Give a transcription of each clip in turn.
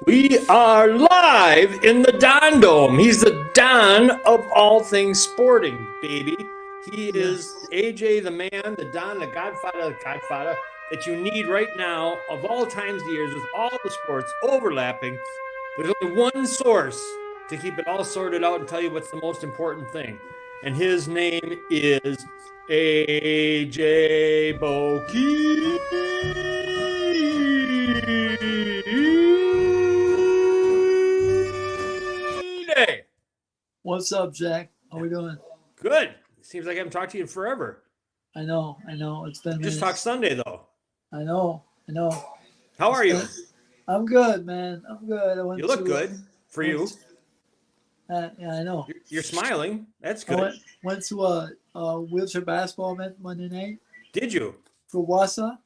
We are live in the Don Dome. He's the Don of all things sporting, baby. He is Yes. AJ, the man, the Don, the Godfather that you need right now of all times of years with all the sports overlapping. There's only one source to keep it all sorted out and tell you what's the most important thing. And his name is AJ Boki. What's up, Jack? How we doing? Good. Seems like I haven't talked to you in forever. I know. It's been We just talked minutes. Sunday, though. I know. How It's are you? been. I'm good, man. I'm good. I went You look to. good for Went. you. Yeah, I know. You're smiling. That's I good. went to a wheelchair basketball event Monday night Did you? for WASA,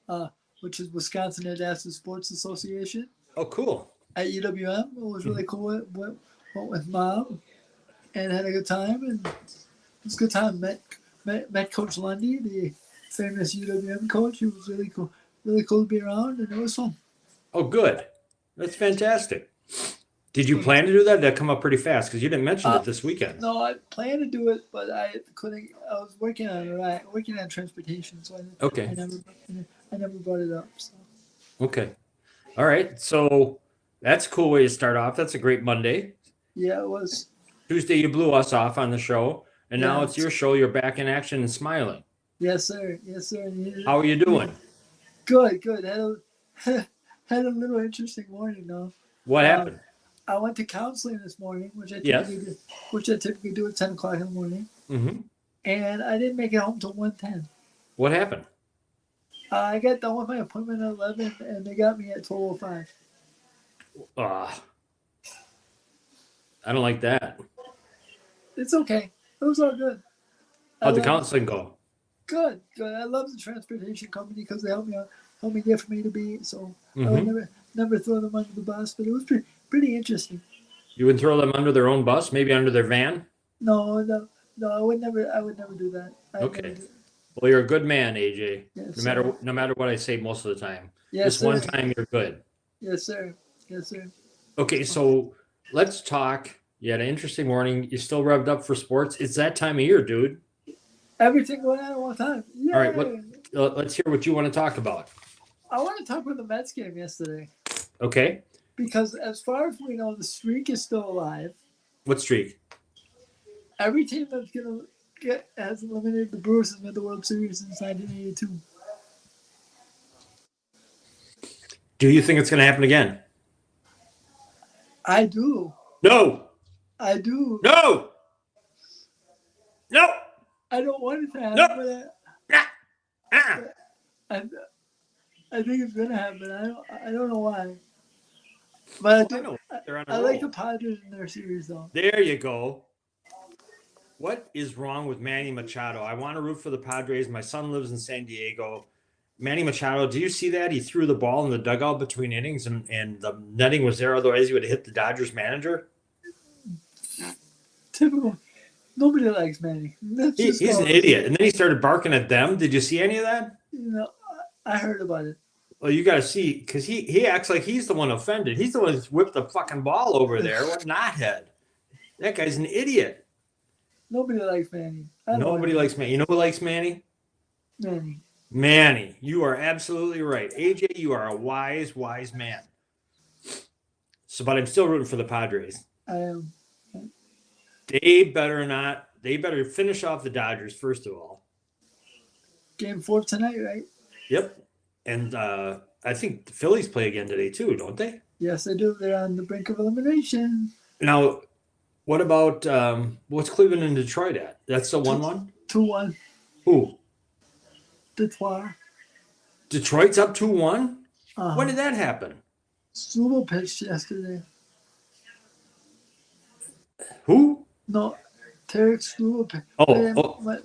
uh, which is Wisconsin Adaptive Sports Association Oh, cool. at UWM. It was really cool. Went with mom and had a good time, and it was a good time. Met Coach Lundy, the famous UWM coach. He was really cool to be around, and it was fun. Oh, good. That's fantastic. Did you plan to do that? That come up pretty fast because you didn't mention Uh, it this weekend. no, I planned to do it, but I couldn't. I was working on transportation, so I Okay. never, I never brought it up. So Okay. All right. So that's a cool way to start off. That's a great Monday. yeah, it was. Tuesday, you blew us off on the show, and now Yeah, it's your show. You're back in action and smiling. yes, sir. How are you doing? Good. Had a little interesting morning though. What Um, happened? I went to counseling this morning, Yes. which I typically do at 10 o'clock in the morning, Mm-hmm. and I didn't make it home till 1:10. What happened? I got done with my appointment at 11, and they got me at 12:05. Ah, I don't like that. It's okay. It was all good. I How'd the love counseling go? good. I love the transportation company because they help me get from A to B. So I would Mm-hmm. never throw them under the bus, but it was pretty interesting. You would throw them under their own bus, maybe under their van? No. I would never do that. I'd never Okay. do. Well, you're a good man, AJ. Yes, No sir. matter no matter what I say most of the time. Yes, This one sir. time you're good. Yes, sir. Yes, sir. Okay, so let's talk. You had an interesting morning. You still revved up for sports. It's that time of year, dude. Everything going on at one time. All right, what Yay! let's hear what you want to talk about. I want to talk about the Mets game yesterday Okay. because, as far as we know, the streak is still alive. What streak? Every team that's gonna get has eliminated the Brewers has made the World Series since 1982. Do you think it's going to happen again? I do. No. I do. No. No. I don't want it to happen, No. but Nah. Uh-uh. I think it's gonna happen. I don't know why, but I I do. know. They're on a I like the roll. Padres in their series though. There you go. What is wrong with Manny Machado? I want to root for the Padres. My son lives in San Diego. Manny Machado, do you see that? He threw the ball in the dugout between innings and the netting was there. Otherwise, he would have hit the Dodgers manager. Typical. Nobody likes Manny. Let's just He's go. an idiot. And then he started barking at them. Did you see any of that? I heard about it. Well, you got to see because he acts like he's the one offended. He's the one that's whipped the fucking ball over there. What knothead? That guy's an idiot. Nobody likes Manny. Nobody likes Manny. You know who likes Manny? Manny. Manny. You are absolutely right. AJ, you are a wise, wise man. So, but I'm still rooting for the Padres. I am. They better not. They better finish off the Dodgers first of all. Game 4 tonight, right? Yep. And I think the Phillies play again today too, don't they? Yes, they do. They're on the brink of elimination. Now, what about what's Cleveland and Detroit at? That's the 1-1? 2-1. Who? Detroit. Detroit's up 2-1? Uh-huh. When did that happen? Struble pitched yesterday. Who? No, Tarek Struble pitched. Oh,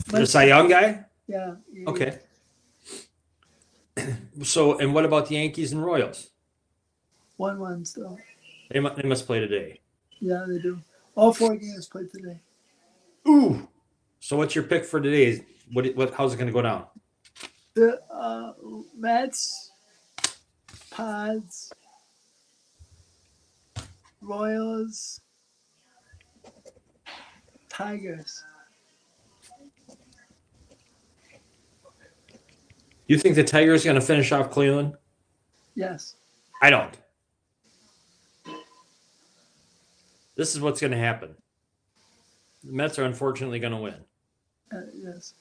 the Cy Young guy? Yeah. Okay. So, and what about the Yankees and Royals? 1-1 still. They must play today. Yeah, they do. All 4 games played today. Ooh. So, what's your pick for today? How's it going to go down? The Mets, Pods, Royals, Tigers. You think the Tigers are going to finish off Cleveland? Yes. I don't. This is what's going to happen. The Mets are unfortunately going to win. Yes.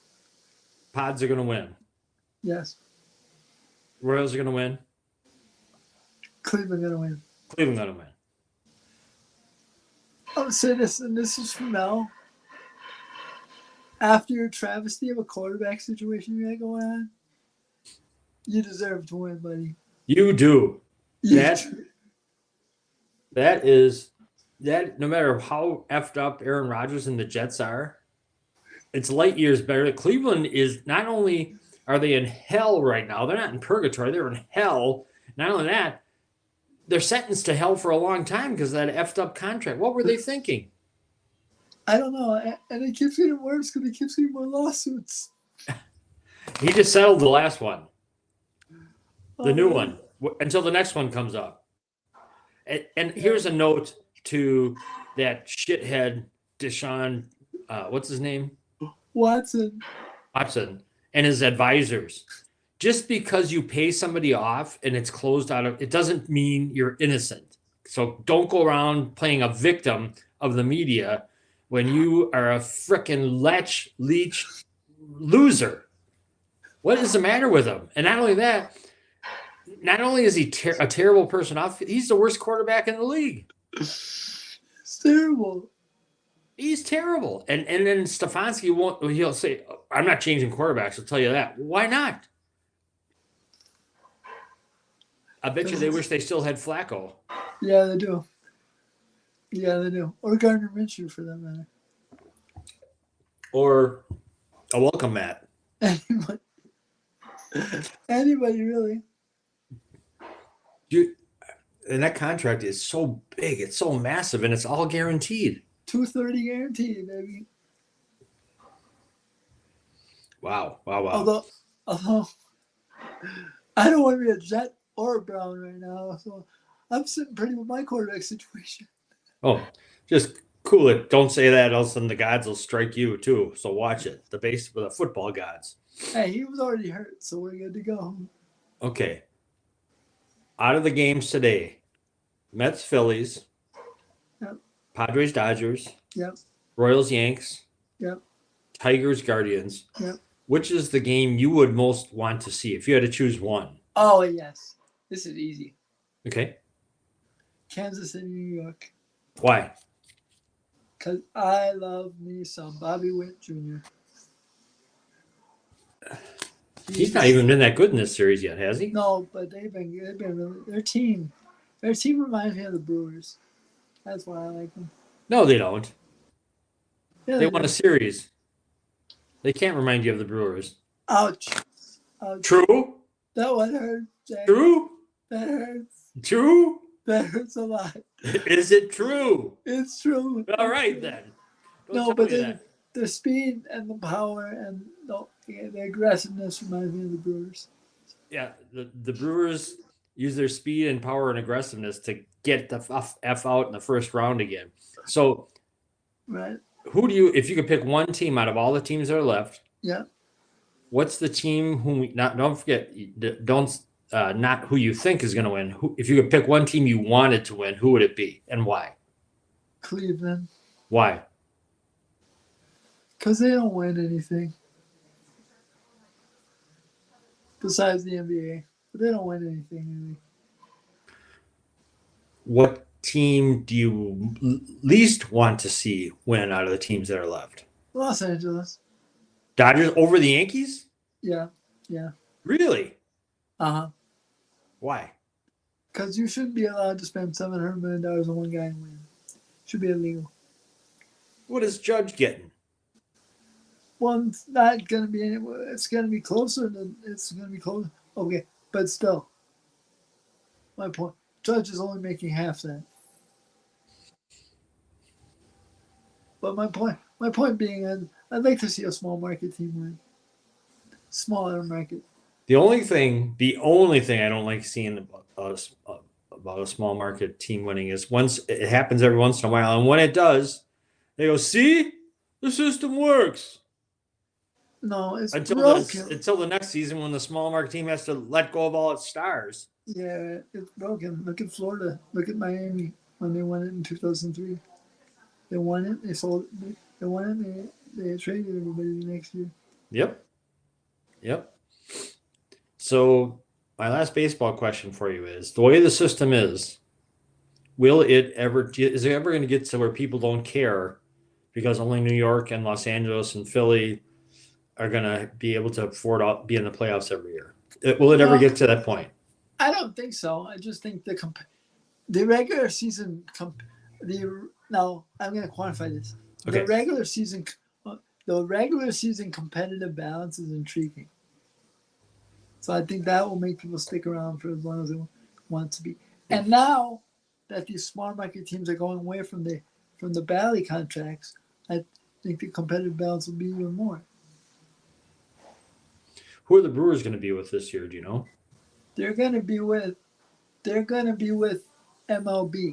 Pods are going to win. Yes. Royals are going to win. Cleveland gonna win. Cleveland going to win. I'll say this, and this is from now. After your travesty of a quarterback situation you got going on, you deserve to win, buddy. You do. You That is that. No matter how effed up Aaron Rodgers and the Jets are, it's light years better. Cleveland is not only are they in hell right now, they're not in purgatory, they're in hell. Not only that, they're sentenced to hell for a long time because of that effed up contract. What were they thinking? I don't know, and it keeps getting worse because it keeps getting more lawsuits. He just settled the last one, the new one, until the next one comes up. And here's a note to that shithead Deshaun, what's his name? Watson, and his advisors. Just because you pay somebody off and it's closed out of, it doesn't mean you're innocent. So don't go around playing a victim of the media when you are a frickin' leech loser. What is the matter with him? And not only that, not only is he a terrible person off, he's the worst quarterback in the league. It's terrible. He's terrible. And then Stefanski he'll say, I'm not changing quarterbacks, I'll tell you that. Why not? I bet you they wish they still had Flacco. Yeah, they do. Yeah, they do. Or Gardner Minshew, for that matter. Or a welcome mat. Anybody really. And that contract is so big, it's so massive, and it's all guaranteed. $230 guaranteed, baby. Wow. Although I don't want to be a Jet or a Brown right now, so I'm sitting pretty with my quarterback situation. Oh, just cool it. Don't say that, else then the gods will strike you too. So watch it. The football gods. Hey, he was already hurt, so we're good to go. Okay. Out of the games today, Mets, Phillies, Yep. Padres, Dodgers, Yep. Royals, Yanks, Yep. Tigers, Guardians. Yep. Which is the game you would most want to see if you had to choose one? Oh, yes. This is easy. Okay. Kansas City, New York. Why? Because I love me some Bobby Witt Jr. He's not even been that good in this series yet, has he? No, but they've been really, their team reminds me of the Brewers. That's why I like them. No, they don't. Yeah, They won a series. They can't remind you of the Brewers. Ouch. True? That one hurts, Jack. True? That hurts. True? That hurts a lot. Is it true? It's true. All right, then. No, but the speed and the power and the aggressiveness reminds me of the Brewers. Yeah, the Brewers use their speed and power and aggressiveness to get the F out in the first round again. So, right. If you could pick one team out of all the teams that are left, yeah, what's the team don't forget, not who you think is going to win. If you could pick one team you wanted to win, who would it be and why? Cleveland. Why? Because they don't win anything besides the NBA. But they don't win anything really. What team do you least want to see win out of the teams that are left? Los Angeles. Dodgers over the Yankees? Yeah. Really? Uh-huh. Why? Because you shouldn't be allowed to spend $700 million on one guy and win. Should be illegal. What is Judge getting? Well, it's not going to be anywhere. It's going to be closer. It's going to be closer. Okay, but still. My point. Judge is only making half that. But my point being, I'd like to see a small market team win. Smaller market. The only thing I don't like seeing a about a small market team winning is once it happens every once in a while, and when it does, they go, "See, the system works." No, it's Until broken. the next season when the small market team has to let go of all its stars. Yeah, it's broken. Look at Florida. Look at Miami when they won it in 2003. They won it. They sold it. They won it. They traded everybody the next year. Yep. Yep. So my last baseball question for you is: the way the system is, is it ever going to get to where people don't care because only New York and Los Angeles and Philly are going to be able to afford to be in the playoffs every year? Will it ever No, get to that point? I don't think so. I just think the regular season now I'm going to quantify this. Okay. The regular season competitive balance is intriguing. So I think that will make people stick around for as long as they want to be. And now that these small market teams are going away from the Bally contracts, I think the competitive balance will be even more. Who are the Brewers going to be with this year? Do you know? They're going to be with MLB.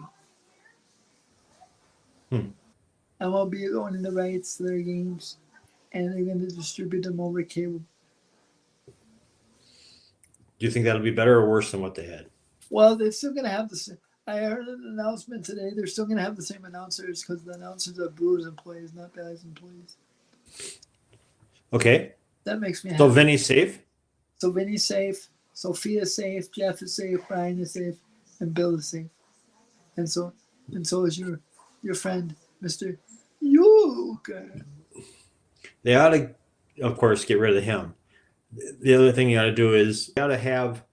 MLB is owning the rights to their games, and they're going to distribute them over cable. Do you think that'll be better or worse than what they had? Well, they're still going to have the same. I heard an announcement today. They're still going to have the same announcers because the announcers are Brewers employees, not Bally's employees. Okay. That makes me happy. So Vinny's safe? So Vinny's safe. Sophia's safe. Jeff is safe. Brian is safe. And Bill is safe. And so is your friend, Mr. Yoker. They ought to, of course, get rid of him. The other thing you got to do is you got to have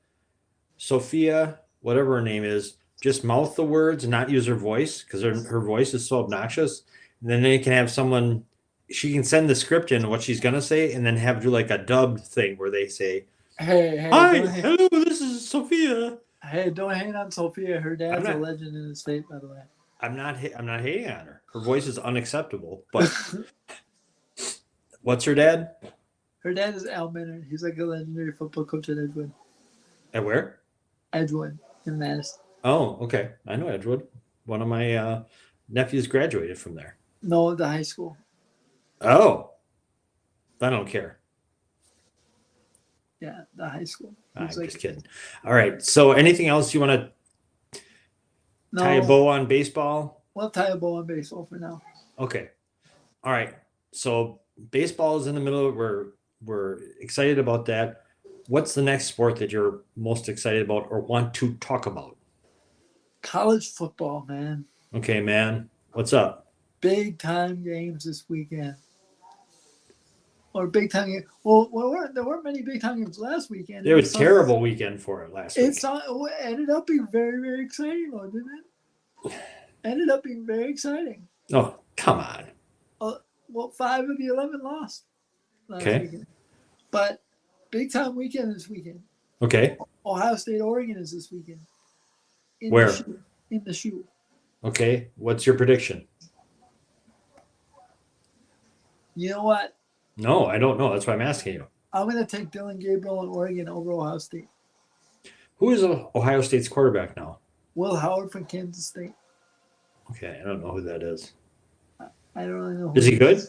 Sophia, whatever her name is, just mouth the words and not use her voice because her voice is so obnoxious. And then they can have someone, she can send the script in what she's going to say and then have do like a dubbed thing where they say, Hey, "Hi, hello, this is Sophia." Hey, don't hate on Sophia. Her dad's a legend in the state, by the way. I'm not hating on her. Her voice is unacceptable, but what's her dad? Her dad is Al Minard. He's like a legendary football coach at Edgewood. At where? Edgewood in Madison. Oh, okay. I know Edgewood. One of my nephews graduated from there. No, the high school. Oh. I don't care. Yeah, the high school. I'm just kidding. All right. So anything else you want to tie a bow on baseball? We'll tie a bow on baseball for now. Okay. All right. So baseball is in the middle. We're excited about that. What's the next sport that you're most excited about or want to talk about? College football, man. Okay, man. What's up? Big time games this weekend. Or big time game. Well, there weren't many big time games last weekend. It was a terrible weekend for it last week. It ended up being very, very exciting, though, didn't it? Ended up being very exciting. Oh, come on. Well, 5 of the 11 lost last weekend. But big time weekend this weekend. Okay. Ohio State, Oregon is this weekend. Where? In the shoe. Okay. What's your prediction? You know what? No, I don't know. That's why I'm asking you. I'm going to take Dylan Gabriel and Oregon over Ohio State. Who is Ohio State's quarterback now? Will Howard from Kansas State. Okay, I don't know who that is. I don't really know. Is he good?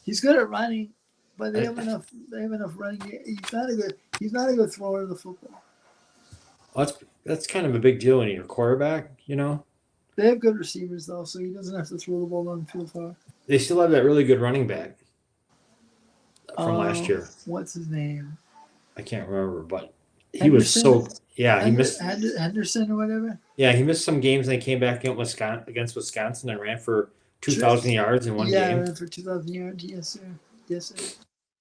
He's good at running, but they have enough. They have enough running. He's not a good thrower of the football. Well, that's kind of a big deal when you're a quarterback, you know. They have good receivers though, so he doesn't have to throw the ball down the field far. They still have that really good running back from last year. What's his name? I can't remember, but he was so he missed Henderson or whatever. Yeah, he missed some games and they came back against Wisconsin and ran for 2,000 yards in one game. Yeah, ran for 2,000 yards. Yes, sir. Yes, sir.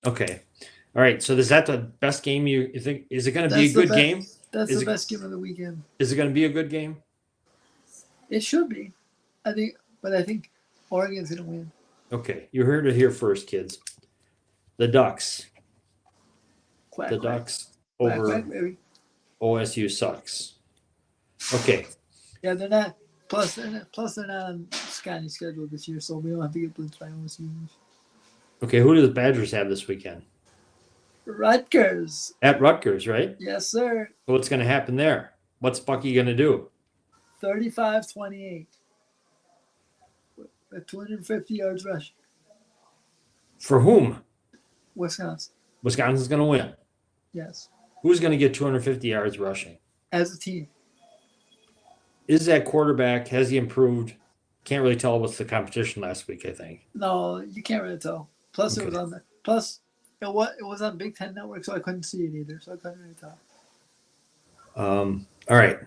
Okay. All right. So is that the best game you think? Is it going to be a good game? That's the best game of the weekend. Is it going to be a good game? It should be. I think Oregon's going to win. Okay. You heard it here first, kids. The Ducks. Quack, the quack. Ducks over quack, OSU sucks. Okay. Yeah, they're not. Plus, they're not on Scotty's schedule this year, so we don't have to get blitzed by OSU. Okay. Who do the Badgers have this weekend? Rutgers. At Rutgers, right? Yes, sir. So what's going to happen there? What's Bucky going to do? 35-28 with 250 yards rushing. For whom? Wisconsin. Wisconsin's going to win. Yes. Who's going to get 250 yards rushing? As a team. Is that quarterback, has he improved? Can't really tell with the competition last week, I think. No, you can't really tell. Plus, it was on the it was on Big Ten Network, so I couldn't see it either. So I couldn't really tell. All right.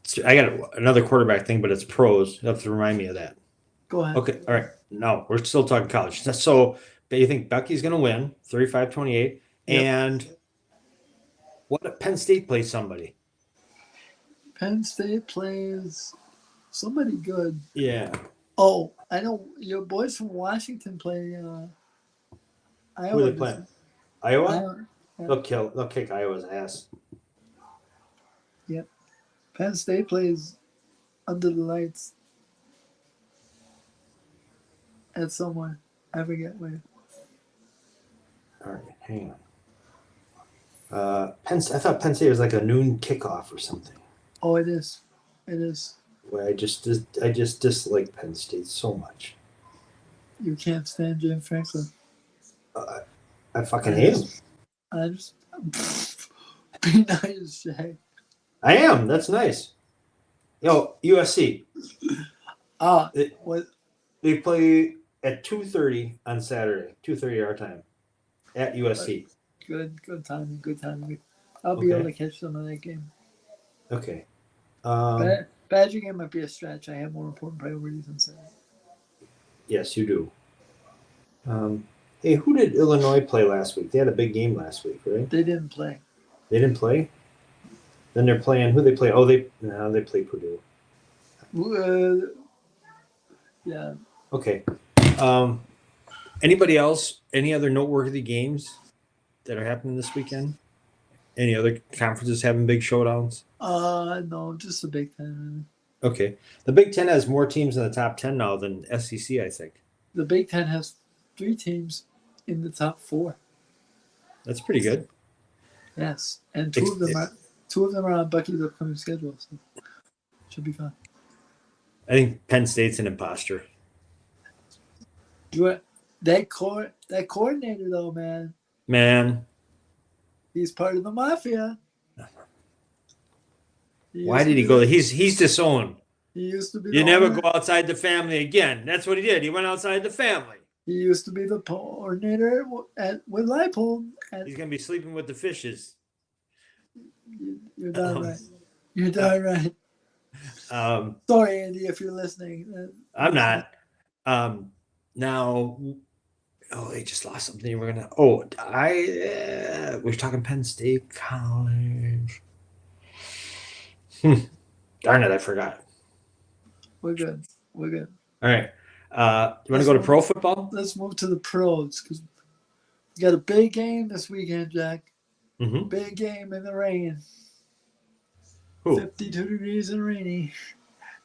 So I got another quarterback thing, but it's pros. You have to remind me of that. Go ahead. Okay. All right. No, we're still talking college. So you think Bucky's going to win 35-28. Yep. And what if Penn State plays somebody? Penn State plays somebody good. Yeah. Oh, I know your boys from Washington play Iowa. Who are they playing? Iowa? Yeah. They'll kick Iowa's ass. Yep. Penn State plays under the lights at somewhere. I forget where. All right, hang on. I thought Penn State was like a noon kickoff or something. Oh, it is. It is. Well, I just dislike Penn State so much. You can't stand James Franklin. I fucking hate him. I just be nice, Jay. I am. That's nice. Yo, USC. What? They play at 2:30 on Saturday, 2:30 our time, at USC. Good timing. Good timing. I'll be able to catch some of that game. Okay. Badger game might be a stretch. I have more important priorities than Saturday. Yes, you do. Hey, who did Illinois play last week? They had a big game last week, right? They didn't play. They didn't play? Then they're playing. Who they play? Oh, they play Purdue. Yeah. Okay. Anybody else? Any other noteworthy games that are happening this weekend? Any other conferences having big showdowns? No, just the Big Ten. Okay. The Big Ten has more teams in the top 10 now than SEC, I think. The Big Ten has 3 teams in the top 4. That's pretty good. Yes, and two of them are on Bucky's upcoming schedule, so should be fun. I think Penn State's an imposter. That coordinator though, Man. He's part of the Mafia. Why did he go there? He's disowned. He used to be. You never go outside the family again. That's what he did. He went outside the family. He used to be the coordinator with Leipold. He's gonna be sleeping with the fishes. You're darn right. You're darn right. Sorry, Andy, if you're listening. I'm not. Now, they just lost something. We're gonna. We're talking Penn State College. Darn it, I forgot. We're good. All right. You want to go to pro football? Let's move to the pros because we got a big game this weekend, Jack. Mm-hmm. Big game in the rain. Who? 52 degrees and rainy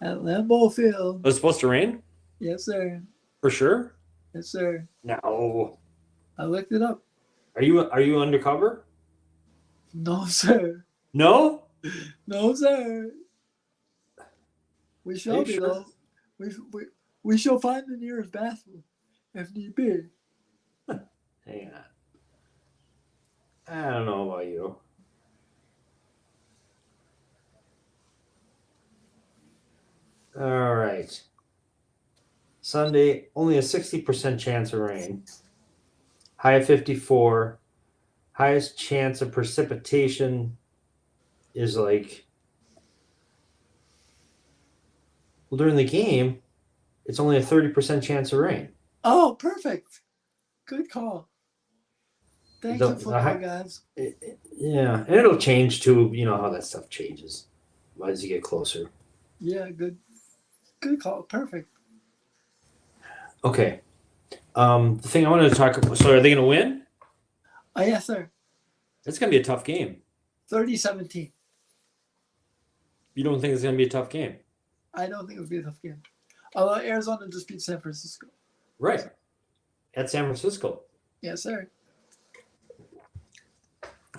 at Lambeau Field. Was it supposed to rain? Yes, sir. For sure? Yes, sir. No. I looked it up. Are you undercover? No, sir. No? No, sir. We shall be, though. We shall find the nearest bathroom if need be. Hang on. I don't know about you. All right. Sunday, only a 60% chance of rain. High of 54. Highest chance of precipitation is during the game, it's only a 30% chance of rain. Oh, perfect. Good call. Thank you, football guys. Yeah, and it'll change too. You know how that stuff changes as you get closer. Yeah, good call. Perfect. Okay. The thing I wanted to talk about. So, are they going to win? Oh, yes, sir. It's going to be a tough game. 30-17. You don't think it's going to be a tough game? I don't think it would be a tough game. Although Arizona just beat San Francisco. Right. At San Francisco. Yes, sir.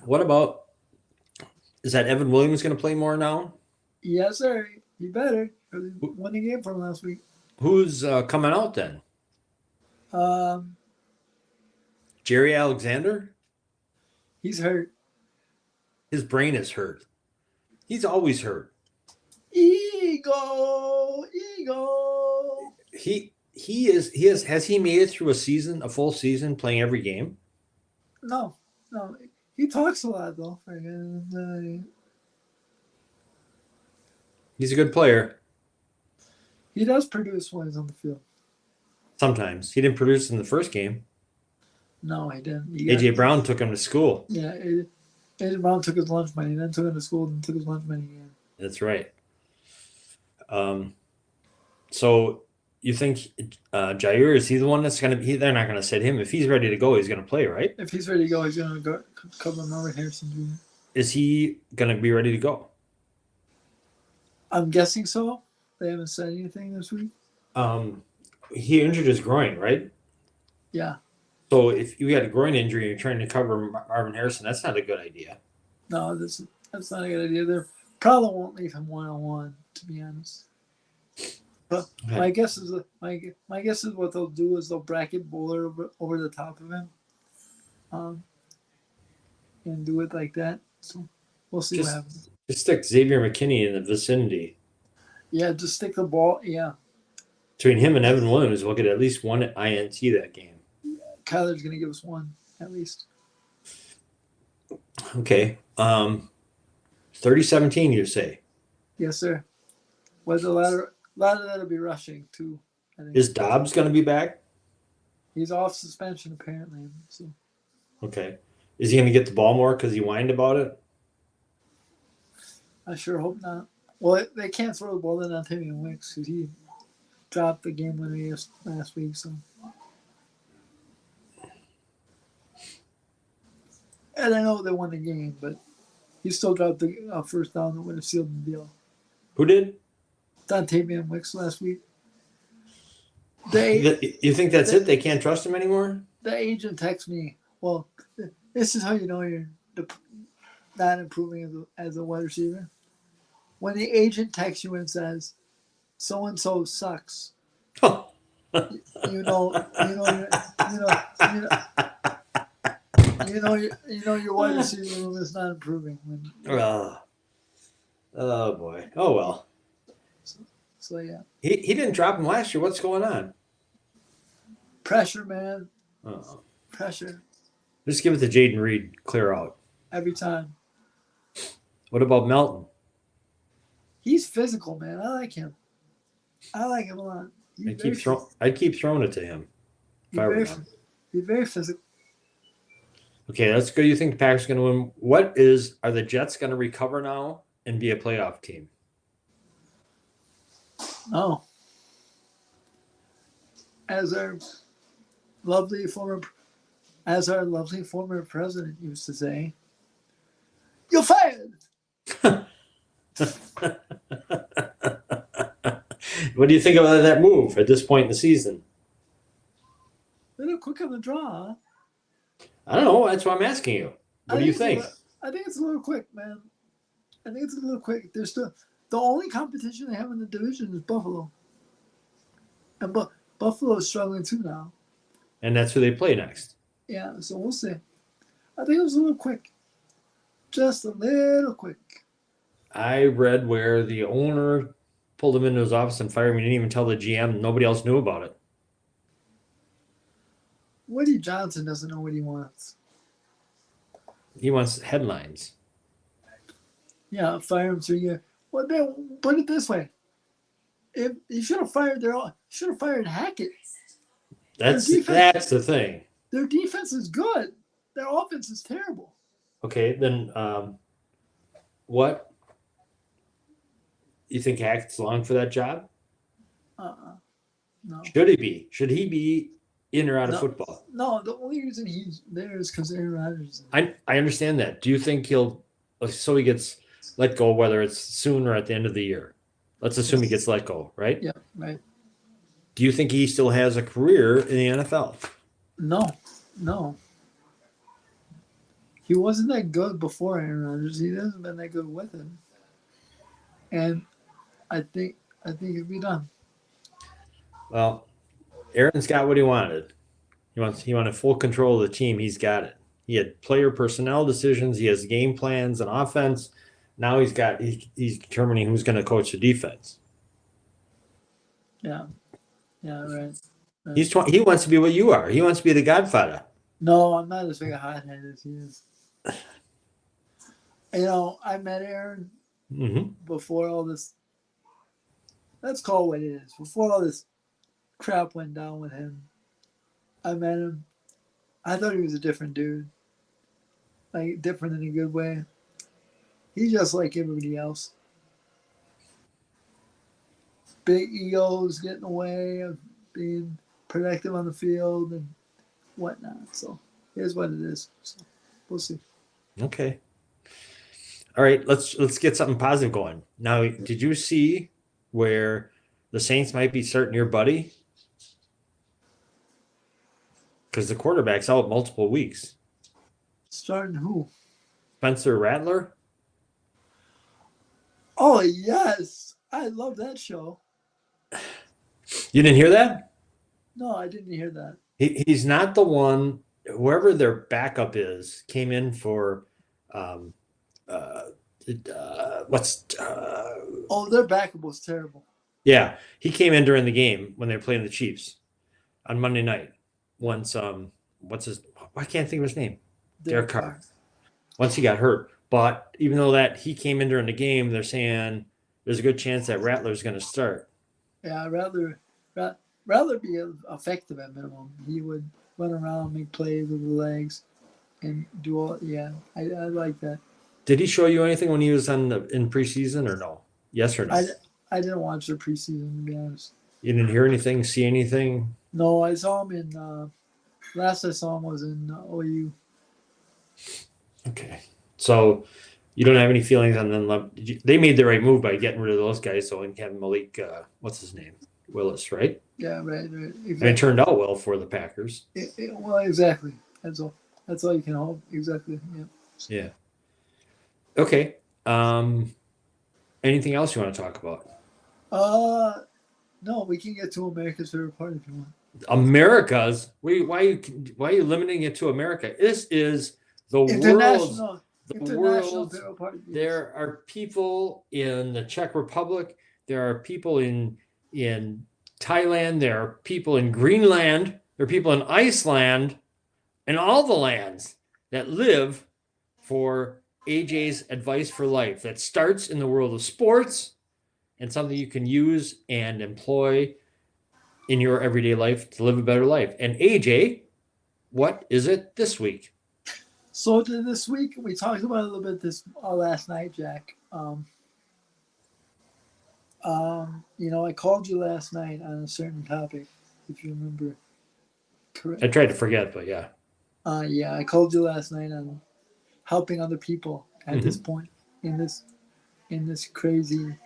What about Is that Evan Williams going to play more now? Yes, sir. He better. 'Cause he won the game from last week. Who's coming out then? Um, Jerry Alexander? he's hurt. His brain is hurt. He's always hurt. Ego. Has he made it through a full season playing every game? No. He talks a lot though. He's a good player. He does produce when he's on the field. Sometimes. He didn't produce in the first game. No, he didn't. A.J. Brown took him to school. Yeah, A.J. Brown took his lunch money, then took him to school, and took his lunch money again. That's right. So you think Jair, is he the one that's going to – they're not going to sit him. If he's ready to go, he's going to play, right? If he's ready to go, he's going to go cover Marvin Harrison Jr. Is he going to be ready to go? I'm guessing so. They haven't said anything this week. He injured his groin, right? Yeah. So if you had a groin injury and you're trying to cover Marvin Harrison, that's not a good idea. No, that's not a good idea. They probably won't leave him 1-on-1, to be honest. But okay. my guess is what they'll do is they'll bracket Bowler over the top of him, and do it like that. So we'll see what happens. Just stick Xavier McKinney in the vicinity. Yeah, just stick the ball. Yeah. Between him and Evan Williams, we'll get at least one INT that game. Kyler's going to give us one, at least. Okay. 30-17, you say? Yes, sir. Was a lot of that'll be rushing, too. I think. Is Dobbs going to be back? He's off suspension, apparently. So. Okay. Is he going to get the ball more because he whined about it? I sure hope not. Well, they can't throw the ball to Antonio Wicks because he dropped the game winner last week. So, and I know they won the game, but he still dropped the first down that would have sealed the deal. Who did? Dontavian Wicks last week. You think that's it? They can't trust him anymore? The agent texts me, well, this is how you know you're not improving as a wide receiver. When the agent texts you and says, "So-and-so sucks," you know your wide receiver room is not improving. Oh boy. Oh well. So yeah. He didn't drop him last year. What's going on? Pressure, man. Oh. Pressure. Just give it to Jaden Reed. Clear out. Every time. What about Melton? He's physical, man. I like him. I like him a lot. I'd keep throwing it to him. He's very physical. Okay, let's go. You think the Packers are going to win? Are the Jets going to recover now and be a playoff team? No. As our lovely former president used to say, "You're fired." What do you think about that move at this point in the season? A little quick on the draw. Huh? I don't know. That's why I'm asking you. What do you think? I think it's a little quick, man. I think it's a little quick. There's the only competition they have in the division is Buffalo. And Buffalo is struggling too now. And that's who they play next. Yeah, so we'll see. I think it was a little quick. Just a little quick. I read where the owner pulled him into his office and fired him. He didn't even tell the GM. Nobody else knew about it. Woody Johnson doesn't know what he wants. He wants headlines. Yeah, fire him 3 years. Well, then put it this way: if he should have fired Hackett. That's the thing. Their defense is good. Their offense is terrible. Okay, then what? You think Hackett's long for that job? No. Should he be? Should he be in or out of football? No, the only reason he's there is because Aaron Rodgers. I understand that. Do you think he gets let go, whether it's soon or at the end of the year? Let's assume he gets let go, right? Yeah, right. Do you think he still has a career in the NFL? No. He wasn't that good before Aaron Rodgers. He hasn't been that good with him, and I think I think it'd be done. Well, Aaron's got what he wanted. He wanted full control of the team. He's got it. He had player personnel decisions. He has game plans and offense. Now he's determining who's going to coach the defense. Yeah, yeah, right. He wants to be what you are. He wants to be the Godfather. No, I'm not as big a hothead as he is. I met Aaron before all this. Let's call it what it is. Before all this crap went down with him, I met him. I thought he was a different dude. Like, different in a good way. He's just like everybody else. Big egos get in the way of being productive on the field and whatnot. So, here's what it is. So, we'll see. Okay. All right, let's get something positive going. Now, did you see where the Saints might be starting your buddy? Because the quarterback's out multiple weeks. Starting who? Spencer Rattler? Oh, yes. I love that show. You didn't hear that? No, I didn't hear that. He's not the one. Whoever their backup is came in for what's their backup was terrible. yeah, he came in during the game when they were playing the Chiefs on Monday night. Once what's his I can't think of his name. Derek Carr. Once he got hurt. But even though that he came in during the game, they're saying there's a good chance that Rattler's going to start. Yeah, I'd rather be effective at minimum. He would run around, make plays with the legs, and do all. Yeah, I like that. Did he show you anything when he was in preseason or no? Yes or no? I didn't watch the preseason, to be honest. You didn't hear anything, see anything? No, I saw him in. Last I saw him was in OU. Okay, so you don't have any feelings on them. They made the right move by getting rid of those guys, so we can have Malik. What's his name? Willis, right? Yeah, right. Exactly. And it turned out well for the Packers. Well, exactly. That's all. That's all you can hope. Exactly. Yeah. Yeah. Okay. Anything else you want to talk about? No, we can get to America's favorite part if you want. America's? Why are you limiting it to America? This is the world's favorite part. There are people in the Czech Republic. There are people in Thailand. There are people in Greenland. There are people in Iceland, and all the lands that live for AJ's advice for life. That starts in the world of sports and something you can use and employ in your everyday life to live a better life. And AJ, what is it this week? So this week, we talked about it a little bit last night, Jack. I called you last night on a certain topic, if you remember. Correct. I tried to forget, but yeah. Yeah, I called you last night on helping other people at this point in this crazy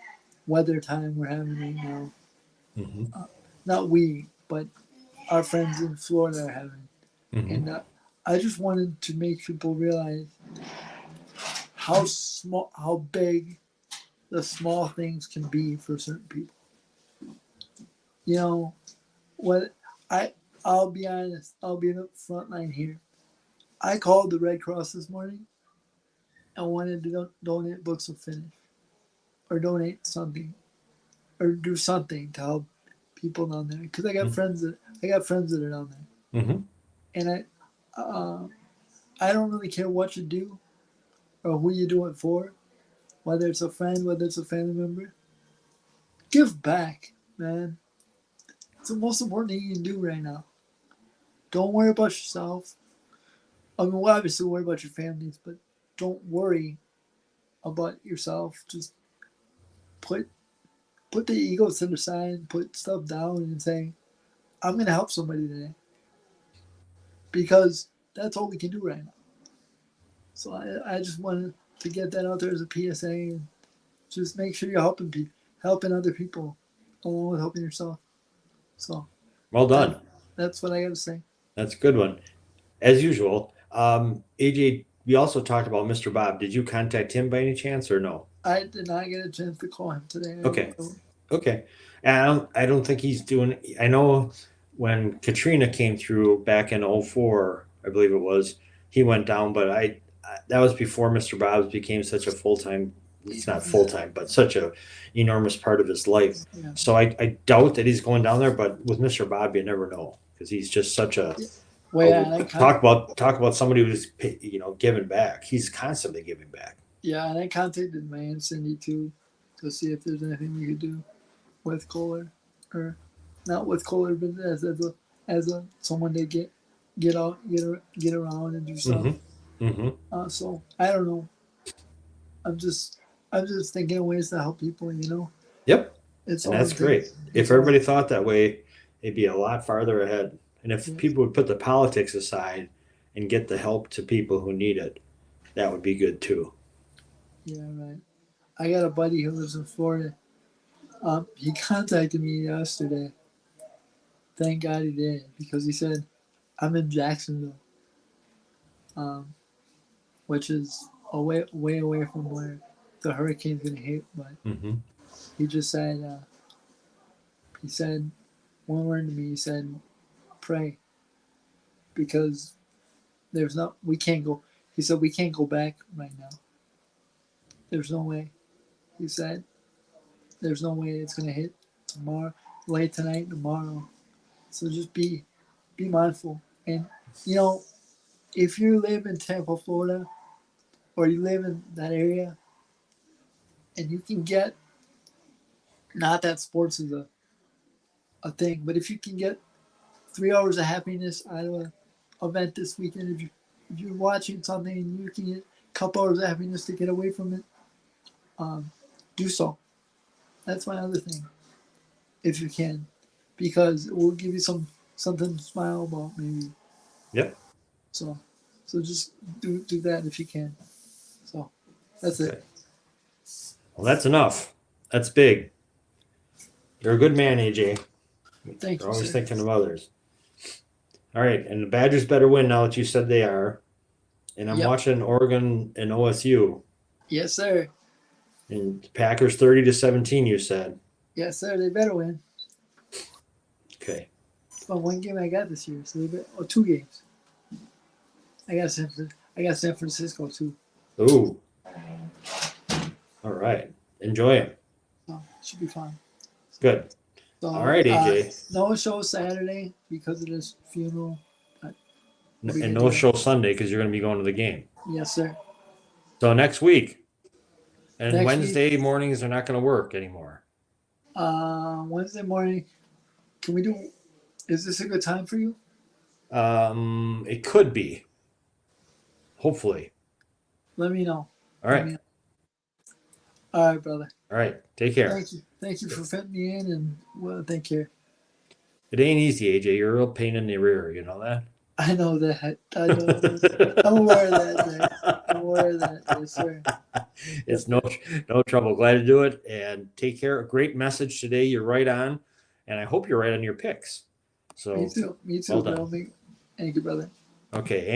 weather time we're having right now. Not we, but our friends in Florida are having. And I just wanted to make people realize how big the small things can be for certain people. I'll be honest. I'll be in the front line here. I called the Red Cross this morning and wanted to donate books of finish, or donate something, or do something to help people down there. Because I got friends that are down there, and I don't really care what you do or who you do it for, whether it's a friend, whether it's a family member. Give back, man. It's the most important thing you can do right now. Don't worry about yourself. I mean, we'll obviously worry about your families, but don't worry about yourself. Just put the ego to the side, put stuff down, and say, I'm going to help somebody today. Because that's all we can do right now. So I just wanted to get that out there as a PSA, and just make sure you're helping other people along with helping yourself. So well done. That's what I got to say. That's a good one. As usual, AJ we also talked about Mr. Bob. Did you contact him by any chance or no? I did not get a chance to call him today. Okay. Okay. And I don't think he's doing. I know when Katrina came through back in '04, I believe it was, he went down, but that was before Mr. Bob's became such a full-time. It's not full-time, but such a enormous part of his life. Yeah. So I doubt that he's going down there. But with Mr. Bob, you never know because he's just such a. Well, yeah, talk about somebody who's giving back. He's constantly giving back. Yeah, and I contacted my aunt Cindy too to see if there's anything we could do with Kohler, or not with Kohler, but as a someone to get out, get around and do stuff. Mm-hmm. Mm-hmm. So I don't know. I'm just thinking of ways to help people. Yep. It's and that's great. If everybody thought that way, it'd be a lot farther ahead. And if people would put the politics aside and get the help to people who need it, that would be good too. Yeah, right. I got a buddy who lives in Florida. He contacted me yesterday. Thank God he did, because he said, I'm in Jacksonville, which is way away from where the hurricane's going to hit. But he just said, one word to me, he said, pray, because we can't go. He said, we can't go back right now. There's no way. He said, there's no way it's going to hit tomorrow, late tonight, tomorrow. So just be mindful. And, if you live in Tampa, Florida, or you live in that area, and you can get, not that sports is a thing, but if you can get 3 hours of happiness out of an event this weekend, if you're watching something and you can get a couple hours of happiness to get away from it, do so. That's my other thing, if you can, because it will give you something to smile about, maybe. Yep. So just do that if you can. So that's it. Well, that's enough. That's big. You're a good man, AJ. Thank you. You're always sir. thinking of others. All right, and the Badgers better win now that you said they are. And I'm watching Oregon and OSU. Yes, sir. And Packers 30-17, you said. Yes, sir. They better win. Okay. Well, one game I got this year, so two games. I got San Francisco too. Ooh. All right. Enjoy it. So should be fun. Good. So, all right, AJ. No show Saturday because of this funeral. And no show Sunday because you're going to be going to the game. Yes, sir. So next week. And Wednesday mornings are not going to work anymore. Wednesday morning. Can we do? Is this a good time for you? It could be. Hopefully. Let me know. All right. All right, brother. All right. Take care. Thank you for fitting me in, and take care. It ain't easy, AJ. You're a real pain in the rear. You know that? I know that. I'm aware of that, sir. I'm aware of that. Yes, sir. It's no trouble. Glad to do it. And take care. A great message today. You're right on. And I hope you're right on your picks. So Me too. Well done. Thank you, brother. Okay.